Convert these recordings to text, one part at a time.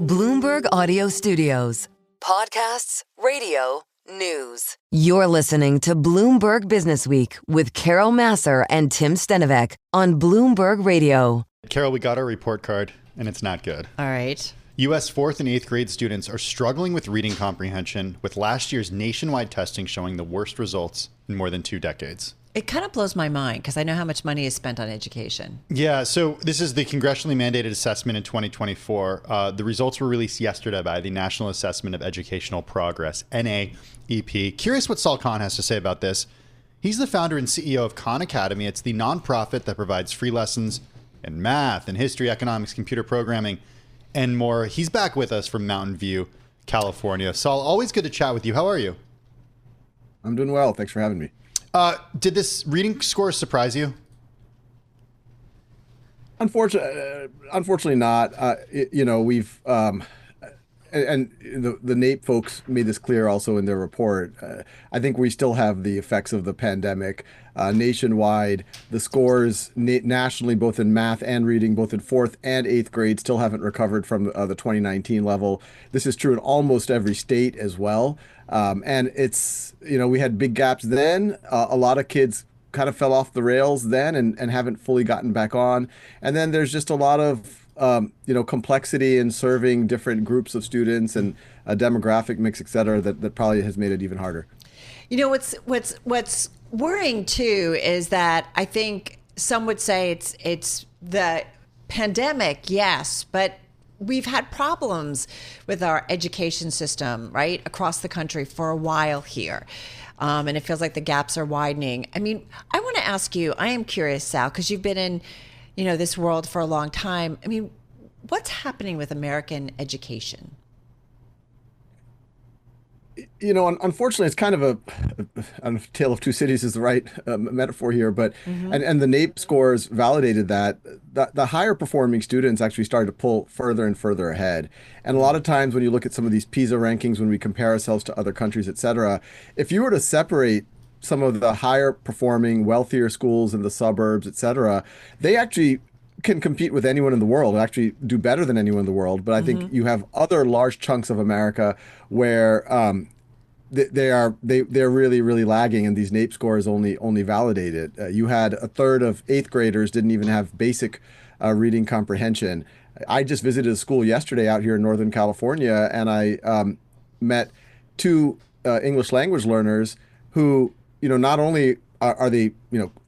Bloomberg Audio Studios. Podcasts, radio, news. You're listening to Bloomberg Businessweek with Carol Massar and Tim Stenovec on Bloomberg Radio. Carol, we got our report card, and it's not good. All right. U.S. 4th and 8th grade students are struggling with reading comprehension, with last year's nationwide testing showing the worst results in more than 2 decades. It kind of blows my mind because I know how much money is spent on education. Yeah, so this is the congressionally mandated assessment in 2024. The results were released yesterday by the National Assessment of Educational Progress, NAEP. Curious what Sal Khan has to say about this. He's the founder and CEO of Khan Academy. It's the nonprofit that provides free lessons in math and history, economics, computer programming, and more. He's back with us from Mountain View, California. Sal, always good to chat with you. How are you? I'm doing well. Thanks for having me. Did this reading score surprise you? Unfortunately not. We've and the NAEP folks made this clear also in their report. I think we still have the effects of the pandemic nationwide. The scores nationally, both in math and reading, both in 4th and 8th grade, still haven't recovered from the 2019 level. This is true in almost every state as well. And it's, we had big gaps then. A lot of kids kind of fell off the rails then and haven't fully gotten back on. And then there's just a lot of complexity in serving different groups of students and a demographic mix, et cetera, that probably has made it even harder. What's worrying too is that I think some would say it's the pandemic, yes, but we've had problems with our education system, right, across the country for a while here. And it feels like the gaps are widening. I mean, I want to ask you, I am curious, Sal, because you've been in, this world for a long time. I mean, what's happening with American education? Unfortunately, it's kind of a tale of two cities is the right metaphor here, but and the NAEP scores validated that the higher performing students actually started to pull further and further ahead. And a lot of times when you look at some of these PISA rankings, when we compare ourselves to other countries, et cetera, if you were to separate some of the higher performing, wealthier schools in the suburbs, et cetera, they actually can compete with anyone in the world, actually do better than anyone in the world. But I think you have other large chunks of America where they're really, really lagging, and these NAEP scores only validate it. You had a third of 8th graders didn't even have basic reading comprehension. I just visited a school yesterday out here in Northern California, and I met 2 English language learners who, not only are they,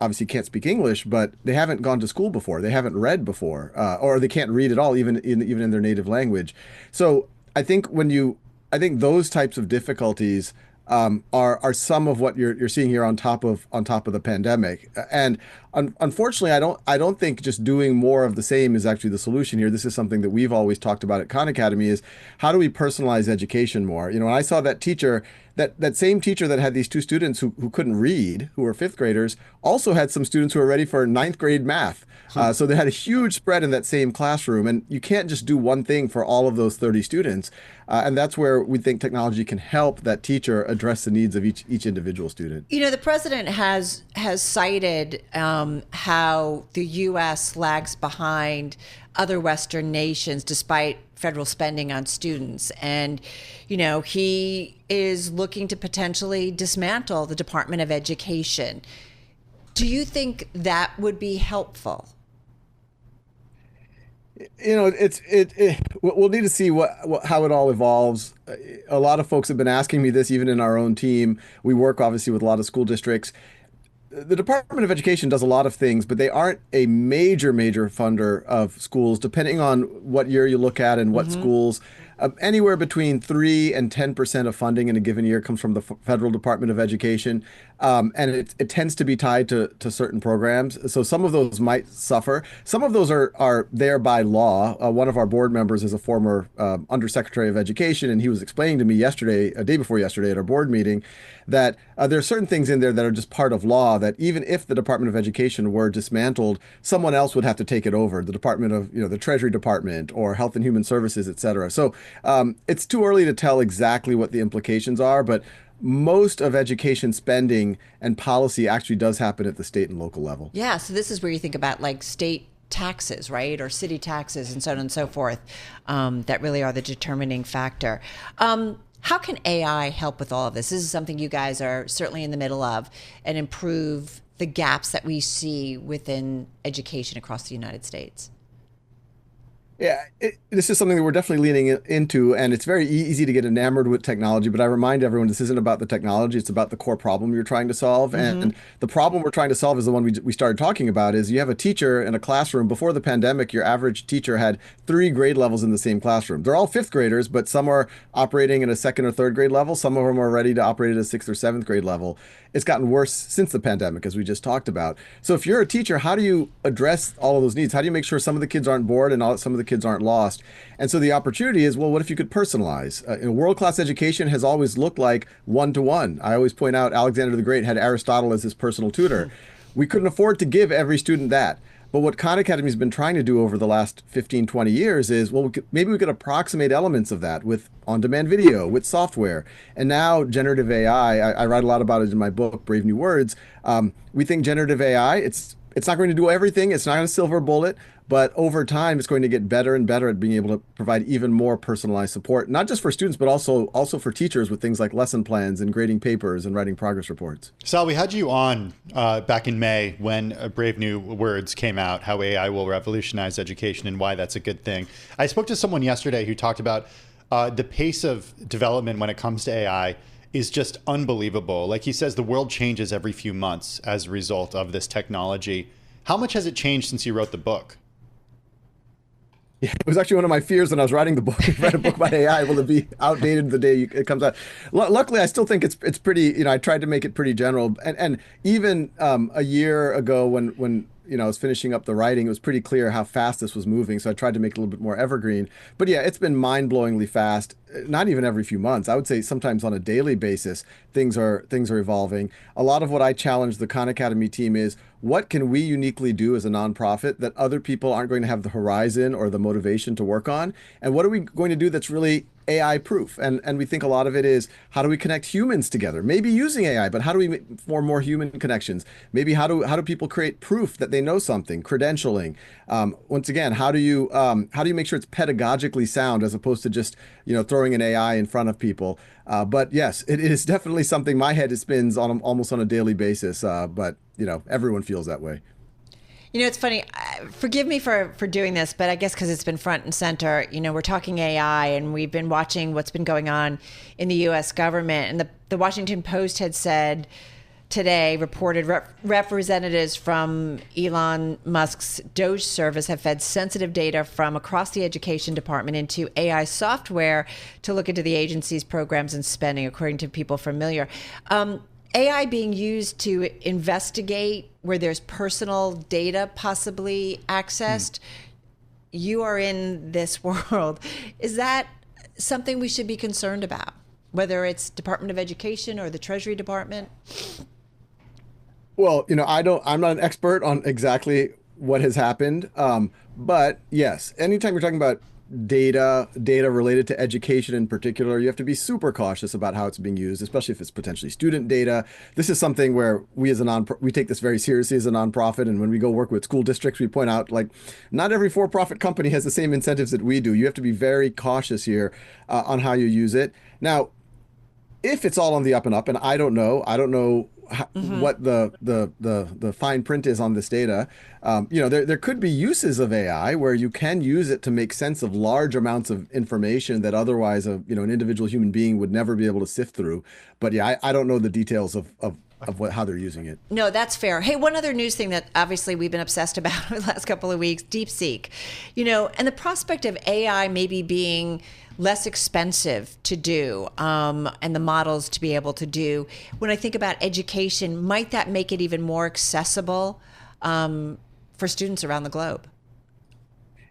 obviously can't speak English, but they haven't gone to school before. They haven't read before, or they can't read at all, even in their native language. So I think those types of difficulties are some of what you're seeing here on top of the pandemic. And unfortunately, I don't think just doing more of the same is actually the solution here. This is something that we've always talked about at Khan Academy: is how do we personalize education more? When I saw that teacher, that same teacher that had these 2 students who couldn't read, who were 5th graders, also had some students who were ready for 9th grade math. So they had a huge spread in that same classroom, and you can't just do one thing for all of those 30 students. And that's where we think technology can help that teacher address the needs of each individual student. The president has cited how the U.S. lags behind other Western nations despite federal spending on students. And, he is looking to potentially dismantle the Department of Education. Do you think that would be helpful? We'll need to see how it all evolves. A lot of folks have been asking me this, even in our own team. We work obviously with a lot of school districts. The Department of Education does a lot of things, but they aren't a major funder of schools, depending on what year you look at and what schools. Anywhere between 3 and 10% of funding in a given year comes from the Federal Department of Education. And it tends to be tied to certain programs. So some of those might suffer. Some of those are there by law. One of our board members is a former Undersecretary of Education, and he was explaining to me a day before yesterday at our board meeting, that there are certain things in there that are just part of law that even if the Department of Education were dismantled, someone else would have to take it over, the Department of, the Treasury Department or Health and Human Services, et cetera. So it's too early to tell exactly what the implications are, but most of education spending and policy actually does happen at the state and local level. Yeah, so this is where you think about like state taxes, right? Or city taxes and so on and so forth, that really are the determining factor. How can AI help with all of this? This is something you guys are certainly in the middle of, and improve the gaps that we see within education across the United States. Yeah, this is something that we're definitely leaning into, and it's very easy to get enamored with technology. But I remind everyone, this isn't about the technology; it's about the core problem you're trying to solve. And the problem we're trying to solve is the one we started talking about. Is you have a teacher in a classroom. Before the pandemic, your average teacher had 3 grade levels in the same classroom. They're all 5th graders, but some are operating at a 2nd or 3rd grade level. Some of them are ready to operate at a 6th or 7th grade level. It's gotten worse since the pandemic, as we just talked about. So if you're a teacher, how do you address all of those needs? How do you make sure some of the kids aren't bored and some of the kids aren't lost? And so the opportunity is, well, what if you could personalize? World-class education has always looked like one-to-one. I always point out Alexander the Great had Aristotle as his personal tutor. We couldn't afford to give every student that. But what Khan Academy has been trying to do over the last 15, 20 years is, well, maybe we could approximate elements of that with on-demand video, with software. And now generative AI, I write a lot about it in my book, Brave New Words. We think generative AI, it's not going to do everything. It's not a silver bullet. But over time, it's going to get better and better at being able to provide even more personalized support, not just for students, but also for teachers with things like lesson plans and grading papers and writing progress reports. Sal, we had you on back in May when Brave New Words came out, how AI will revolutionize education and why that's a good thing. I spoke to someone yesterday who talked about the pace of development when it comes to AI is just unbelievable. Like he says, the world changes every few months as a result of this technology. How much has it changed since you wrote the book? Yeah, it was actually one of my fears when I was writing the book. Write a book about AI, will it be outdated the day it comes out? Luckily, I still think it's pretty. I tried to make it pretty general, and even a year ago when I was finishing up the writing, it was pretty clear how fast this was moving. So I tried to make it a little bit more evergreen. But yeah, it's been mind-blowingly fast. Not even every few months. I would say sometimes on a daily basis, things are evolving. A lot of what I challenge the Khan Academy team is, what can we uniquely do as a nonprofit that other people aren't going to have the horizon or the motivation to work on? And what are we going to do that's really AI proof? And we think a lot of it is, how do we connect humans together? Maybe using AI, but how do we form more human connections? Maybe how do people create proof that they know something? Credentialing. Once again, how do you make sure it's pedagogically sound as opposed to just throwing an AI in front of people? But yes, it is definitely something my head spins on almost on a daily basis. But everyone feels that way. It's funny. Forgive me for doing this, but I guess because it's been front and center. We're talking AI, and we've been watching what's been going on in the U.S. government. And the Washington Post had said today, reported representatives from Elon Musk's Doge service have fed sensitive data from across the education department into AI software to look into the agency's programs and spending, according to people familiar. AI being used to investigate where there's personal data possibly accessed. You are in this world. Is that something we should be concerned about, whether it's Department of Education or the Treasury Department? Well, I'm not an expert on exactly what has happened. But yes, anytime you're talking about data related to education in particular, you have to be super cautious about how it's being used, especially if it's potentially student data. This is something where we as we take this very seriously as a nonprofit. And when we go work with school districts, we point out, not every for-profit company has the same incentives that we do. You have to be very cautious here on how you use it. Now, if it's all on the up and up, and I don't know what the fine print is on this data. There could be uses of AI where you can use it to make sense of large amounts of information that otherwise an individual human being would never be able to sift through. But yeah, I don't know the details of how they're using it. No, that's fair. Hey, one other news thing that obviously we've been obsessed about the last couple of weeks, DeepSeek, and the prospect of AI maybe being less expensive to do, and the models to be able to do. When I think about education, might that make it even more accessible for students around the globe?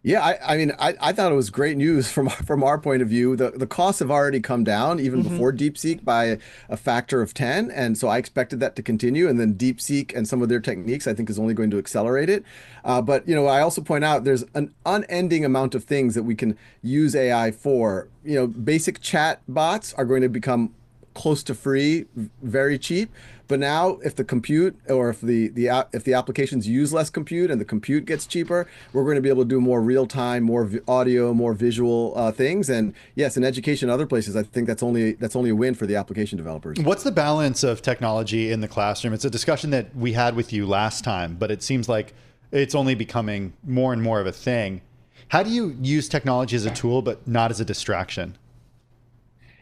Yeah, I thought it was great news from our point of view. The costs have already come down even before DeepSeek by a factor of 10. And so I expected that to continue. And then DeepSeek and some of their techniques, I think, is only going to accelerate it. But I also point out there's an unending amount of things that we can use AI for. Basic chat bots are going to become close to free, very cheap. But now, if the compute or if the applications use less compute and the compute gets cheaper, we're going to be able to do more real time, more audio, more visual things. And yes, in education, and other places, I think that's only a win for the application developers. What's the balance of technology in the classroom? It's a discussion that we had with you last time, but it seems like it's only becoming more and more of a thing. How do you use technology as a tool, but not as a distraction?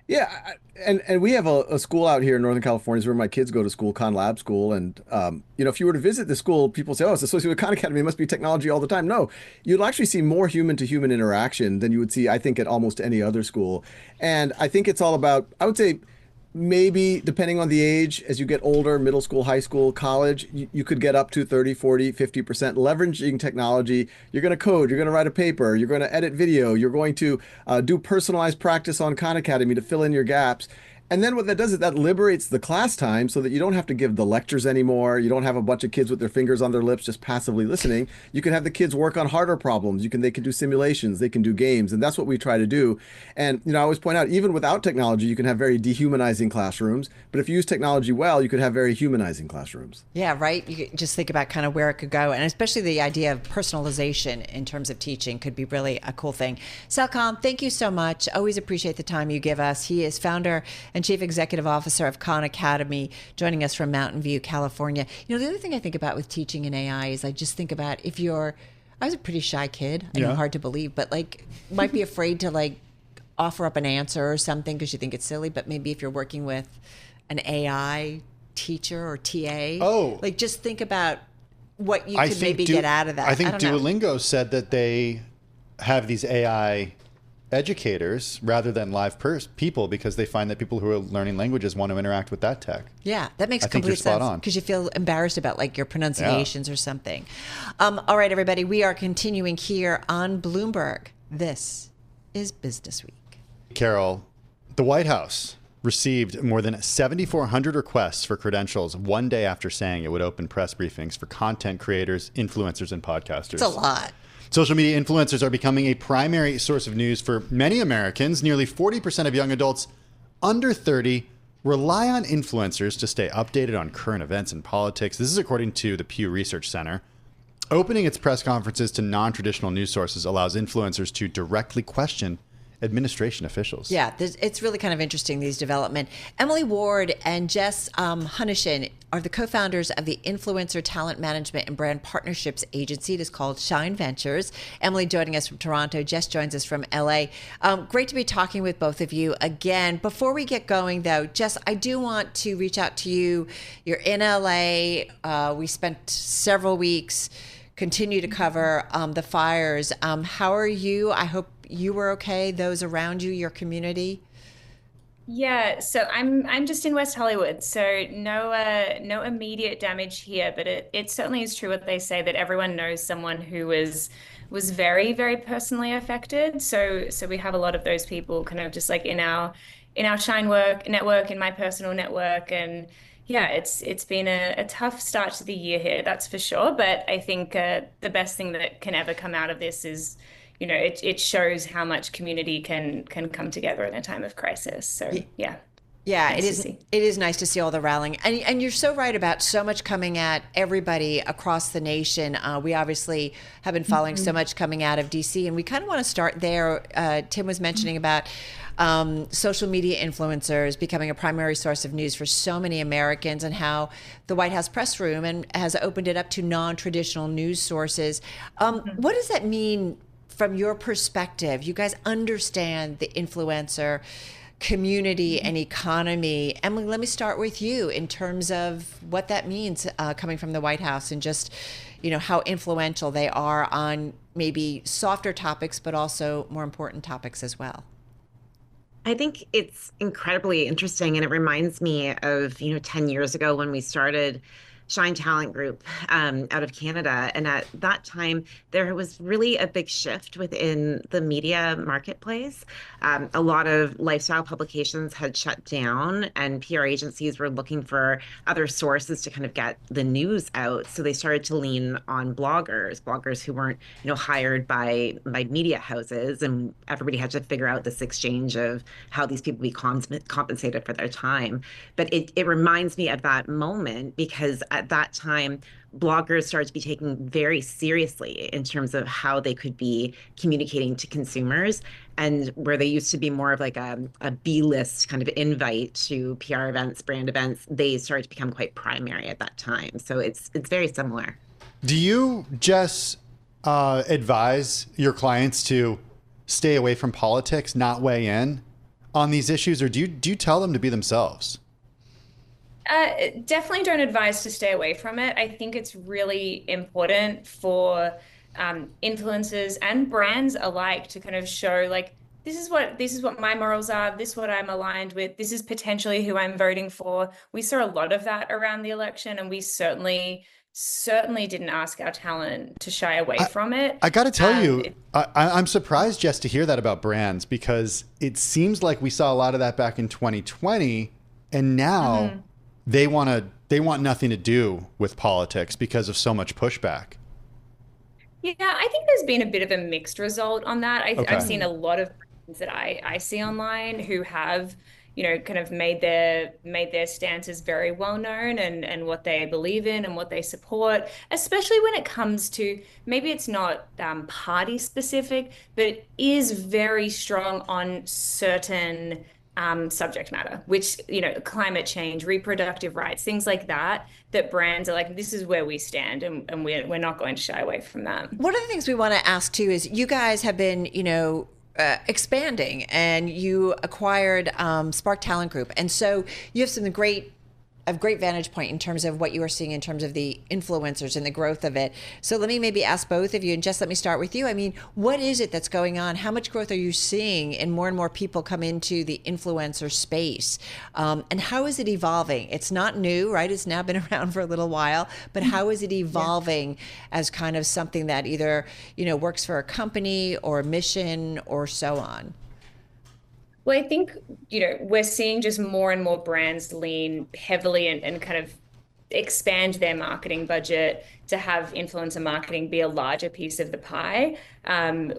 Yeah, and we have a school out here in Northern California, is where my kids go to school, Khan Lab School. And, if you were to visit the school, people say, oh, it's associated with Khan Academy, it must be technology all the time. No, you'll actually see more human-to-human interaction than you would see, I think, at almost any other school. And I think it's all about, I would say, maybe depending on the age, as you get older, middle school, high school, college, you could get up to 30, 40, 50% leveraging technology. You're going to code, you're going to write a paper, you're going to edit video, you're going to do personalized practice on Khan Academy to fill in your gaps. And then what that does is that liberates the class time so that you don't have to give the lectures anymore. You don't have a bunch of kids with their fingers on their lips just passively listening. You can have the kids work on harder problems. They can do simulations, they can do games, and that's what we try to do. And I always point out, even without technology, you can have very dehumanizing classrooms. But if you use technology well, you could have very humanizing classrooms. Yeah, right. You could just think about kind of where it could go, and especially the idea of personalization in terms of teaching could be really a cool thing. Sal Khan, thank you so much. Always appreciate the time you give us. He is founder and Chief Executive Officer of Khan Academy, joining us from Mountain View, California. The other thing I think about with teaching in AI is I just think about I was a pretty shy kid. I know, hard to believe, but might be afraid to offer up an answer or something because you think it's silly. But maybe if you're working with an AI teacher or TA, just think about what you could maybe get out of that. I think Duolingo said that they have these AI educators rather than live people because they find that people who are learning languages want to interact with that tech. Yeah, that makes complete sense because you feel embarrassed about your pronunciations or something. All right, everybody, we are continuing here on Bloomberg. This is Business Week. Carol, the White House received more than 7,400 requests for credentials one day after saying it would open press briefings for content creators, influencers, and podcasters. It's a lot. Social media influencers are becoming a primary source of news for many Americans. Nearly 40% of young adults under 30 rely on influencers to stay updated on current events and politics. This is according to the Pew Research Center. Opening its press conferences to non-traditional news sources allows influencers to directly question administration officials. Yeah, it's really kind of interesting, these development. Emily Ward and Jess Hunichen are the co-founders of the Influencer Talent Management and Brand Partnerships Agency. It is called Shine Ventures. Emily joining us from Toronto. Jess joins us from LA. Great to be talking with both of you again. Before we get going, though, Jess, I do want to reach out to you. You're in LA. We spent several weeks, continue to cover the fires. How are you? I hope you were okay, those around you, your community? Yeah, so I'm just in West Hollywood, so no immediate damage here, but it certainly is true what they say, that everyone knows someone who was very, very personally affected. So we have a lot of those people kind of just in our Shine work network, in my personal network, and yeah, it's been a tough start to the year here, that's for sure. But I think the best thing that can ever come out of this is, it shows how much community can come together in a time of crisis. So yeah. Yeah, nice it is nice to see all the rallying. And you're so right about so much coming at everybody across the nation. We obviously have been following so much coming out of DC, and we kind of want to start there. Tim was mentioning about social media influencers becoming a primary source of news for so many Americans, and how the White House press room has opened it up to non-traditional news sources. What does that mean from your perspective? You guys understand the influencer community and economy. Emily, let me start with you in terms of what that means coming from the White House, and just, how influential they are on maybe softer topics, but also more important topics as well. I think it's incredibly interesting, and it reminds me of, 10 years ago when we started Shine Talent Group out of Canada. And at that time, there was really a big shift within the media marketplace. A lot of lifestyle publications had shut down, and PR agencies were looking for other sources to kind of get the news out. So they started to lean on bloggers who weren't, hired by media houses, and everybody had to figure out this exchange of how these people be compensated for their time. But it reminds me of that moment, because at that time, bloggers started to be taken very seriously in terms of how they could be communicating to consumers, and where they used to be more of like a B-list kind of invite to PR events, brand events, they started to become quite primary at that time. So it's very similar. Do you, Jess, advise your clients to stay away from politics, not weigh in on these issues, or do you tell them to be themselves? Definitely don't advise to stay away from it. I think it's really important for influencers and brands alike to kind of show, like, this is what my morals are, this is what I'm aligned with, this is potentially who I'm voting for. We saw a lot of that around the election, and we certainly didn't ask our talent to shy away from it. I got to tell you, I'm surprised, Jess, to hear that about brands, because it seems like we saw a lot of that back in 2020, and now they want nothing to do with politics because of so much pushback. Yeah, I think there's been a bit of a mixed result on that. I've seen a lot of brands that I see online who have, kind of made their stances very well known, and what they believe in and what they support, especially when it comes to, maybe it's not party specific, but it is very strong on certain subject matter, which, climate change, reproductive rights, things like that brands are like, this is where we stand, and we're not going to shy away from that. One of the things we want to ask too is, you guys have been, expanding, and you acquired Spark Talent Group, and so you have some great vantage point in terms of what you are seeing in terms of the influencers and the growth of it. So let me maybe ask both of you, and Jess, let me start with you. I mean, what is it that's going on? How much growth are you seeing, and more people come into the influencer space? And how is it evolving? It's not new, right? It's now been around for a little while, but how is it evolving as kind of something that either, works for a company or a mission or so on? Well, I think, we're seeing just more and more brands lean heavily and kind of expand their marketing budget to have influencer marketing be a larger piece of the pie.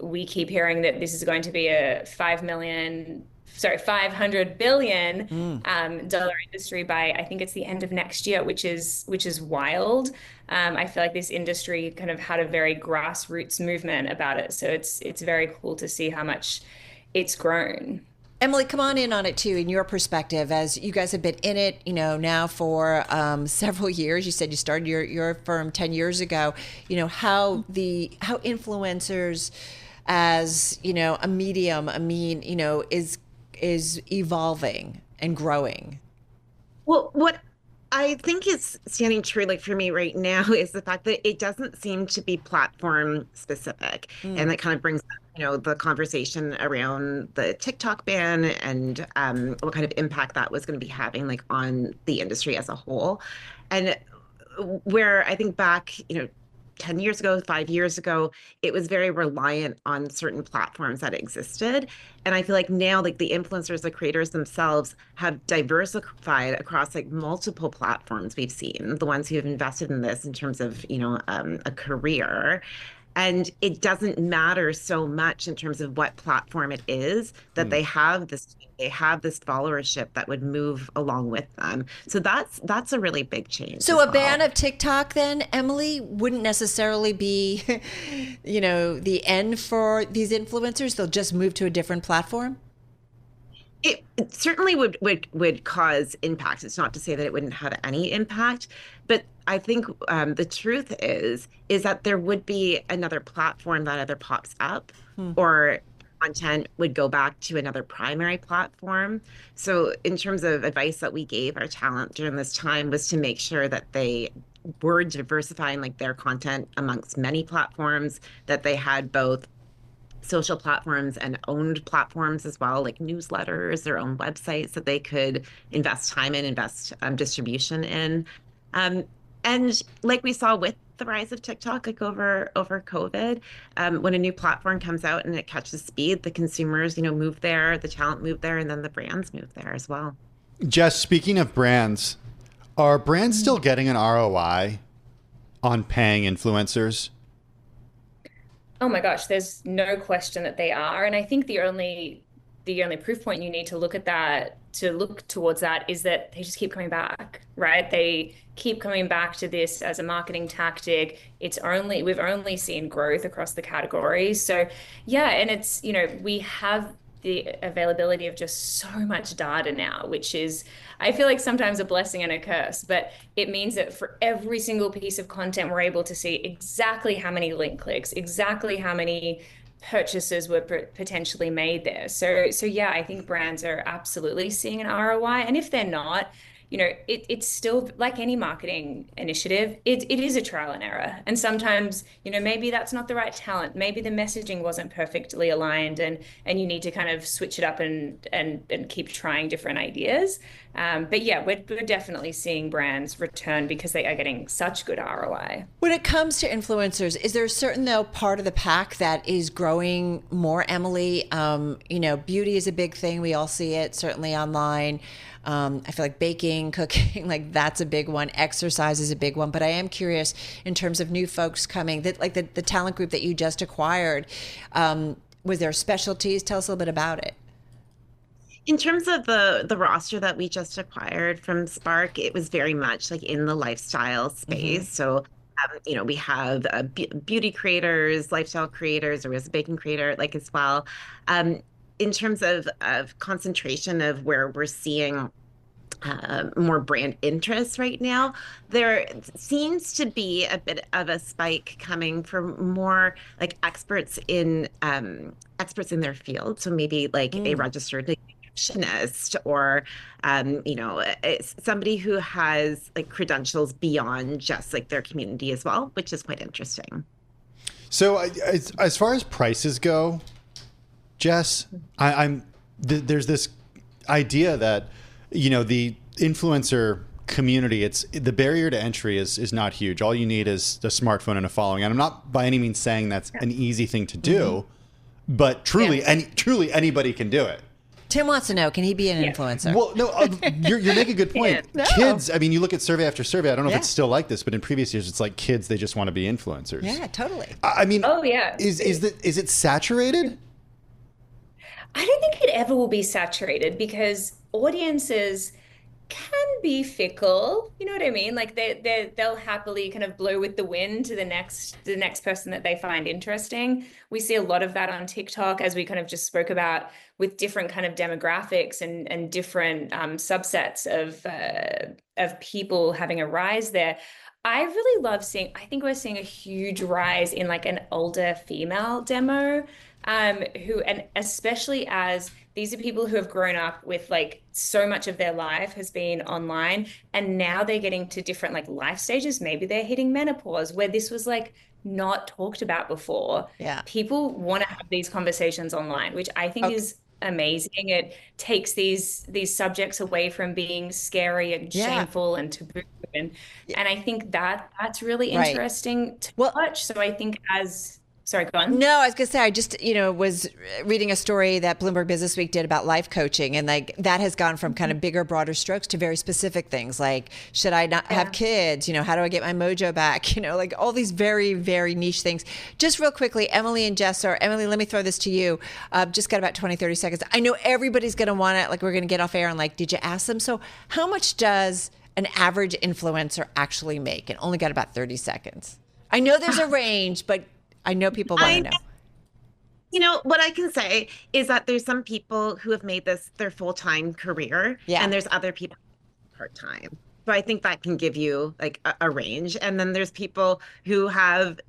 We keep hearing that this is going to be a $500 billion dollar industry by, I think it's the end of next year, which is wild. I feel like this industry kind of had a very grassroots movement about it. So it's very cool to see how much it's grown. Emily, come on in on it too, in your perspective, as you guys have been in it, now for several years. You said you started your firm 10 years ago. How influencers as, a medium, is evolving and growing. Well, what I think is standing true, like for me right now, is the fact that it doesn't seem to be platform specific. And that kind of brings up, the conversation around the TikTok ban and what kind of impact that was going to be having, like, on the industry as a whole. And where I think back, 10 years ago, 5 years ago, it was very reliant on certain platforms that existed. And I feel like now, like, the influencers, the creators themselves have diversified across, like, multiple platforms. We've seen the ones who have invested in this in terms of, a career. And it doesn't matter so much in terms of what platform it is, that they have this followership that would move along with them. So that's a really big change. So a ban of TikTok then, Emily, wouldn't necessarily be, the end for these influencers. They'll just move to a different platform. It certainly would cause impact. It's not to say that it wouldn't have any impact, but I think the truth is that there would be another platform that either pops up or content would go back to another primary platform. So in terms of advice that we gave our talent during this time was to make sure that they were diversifying, like, their content amongst many platforms, that they had both social platforms and owned platforms as well, like newsletters, their own websites that they could invest time in, invest distribution in. And like we saw with the rise of TikTok, like over COVID, when a new platform comes out and it catches speed, the consumers, move there, the talent move there, and then the brands move there as well. Jess, speaking of brands, are brands still getting an ROI on paying influencers? Oh my gosh, there's no question that they are. And I think the only proof point you need to look towards that is that they just keep coming back, right? They keep coming back to this as a marketing tactic. We've only seen growth across the categories. So yeah, and it's, we have the availability of just so much data now, which is, I feel like sometimes a blessing and a curse, but it means that for every single piece of content, we're able to see exactly how many link clicks, exactly how many purchases were potentially made there. So yeah, I think brands are absolutely seeing an ROI. And if they're not, it's still like any marketing initiative, it is a trial and error. And sometimes, maybe that's not the right talent. Maybe the messaging wasn't perfectly aligned and you need to kind of switch it up and keep trying different ideas. But yeah, we're definitely seeing brands return because they are getting such good ROI. When it comes to influencers, is there a certain part of the pack that is growing more, Emily? Beauty is a big thing. We all see it, certainly online. I feel like baking, cooking, like that's a big one. Exercise is a big one. But I am curious in terms of new folks coming, that like the talent group that you just acquired, was there specialties? Tell us a little bit about it. In terms of the roster that we just acquired from Spark, it was very much like in the lifestyle space. So, we have beauty creators, lifestyle creators, or as a baking creator, like as well. In terms of concentration of where we're seeing more brand interest right now, there seems to be a bit of a spike coming from more like experts in their field. So maybe like a registered nutritionist or somebody who has like credentials beyond just like their community as well, which is quite interesting. So as far as prices go, Jess, there's this idea that, the influencer community, the barrier to entry is not huge. All you need is a smartphone and a following. And I'm not by any means saying that's an easy thing to do, but truly anybody can do it. Tim wants to know, can he be an influencer? Well, no, you're making a good point. No. Kids, I mean, you look at survey after survey. I don't know if it's still like this, but in previous years, it's like kids, they just want to be influencers. Yeah, totally. I mean, oh yeah, is it saturated? I don't think it ever will be saturated because audiences can be fickle. You know what I mean? Like they'll happily kind of blow with the wind to the next person that they find interesting. We see a lot of that on TikTok, as we kind of just spoke about, with different kind of demographics and different subsets of people having a rise there. I really love I think we're seeing a huge rise in like an older female demo, and especially as these are people who have grown up with like so much of their life has been online, and now they're getting to different like life stages. Maybe they're hitting menopause where this was like not talked about before. Yeah. People want to have these conversations online, which I think is amazing. It takes these subjects away from being scary and shameful and taboo. And I think that's really interesting to watch. So I think sorry, go on. No, I was going to say, I just, was reading a story that Bloomberg Businessweek did about life coaching. And like that has gone from kind of bigger, broader strokes to very specific things like, should I not have kids? How do I get my mojo back? Like all these very, very niche things. Just real quickly, Emily and Jess, or Emily, let me throw this to you. Just got about 20, 30 seconds. I know everybody's going to want it. Like we're going to get off air and like, did you ask them? So how much does an average influencer actually make? And only got about 30 seconds. I know there's a range, but I know people want to know. What I can say is that there's some people who have made this their full-time career, and there's other people part-time. So I think that can give you like a range. And then there's people who have,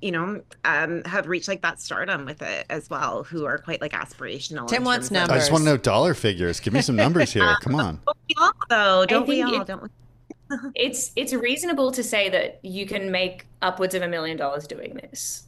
have reached like that stardom with it as well, who are quite like aspirational. Tim wants numbers. I just want to know dollar figures. Give me some numbers here. Come on. Don't we all, though? Don't we all? Don't we? It's reasonable to say that you can make upwards of $1 million doing this.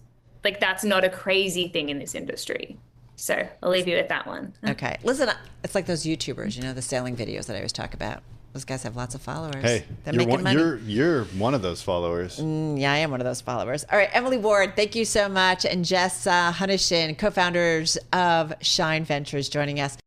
Like that's not a crazy thing in this industry. So I'll leave you with that one. Okay. Listen, it's like those YouTubers, the sailing videos that I always talk about. Those guys have lots of followers. Hey, they're making money. You're one of those followers. Yeah, I am one of those followers. All right, Emily Ward, thank you so much. And Jess Hunichen, co-founders of Shine Ventures, joining us.